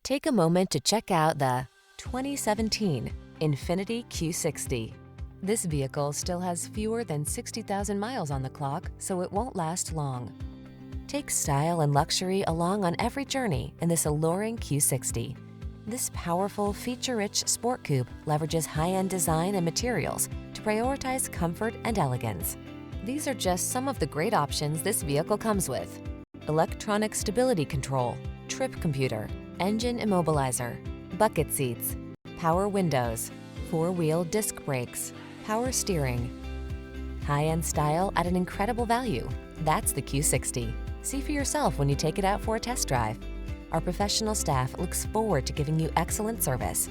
Take a moment to check out the 2017 INFINITI Q60. This vehicle still has fewer than 60,000 miles on the clock, so it won't last long. Take style and luxury along on every journey in this alluring Q60. This powerful, feature-rich sport coupe leverages high-end design and materials to prioritize comfort and elegance. These are just some of the great options this vehicle comes with: electronic stability control, trip computer, engine immobilizer, bucket seats, power windows, four-wheel disc brakes, power steering. High-end style at an incredible value. That's the Q60. See for yourself when you take it out for a test drive. Our professional staff looks forward to giving you excellent service.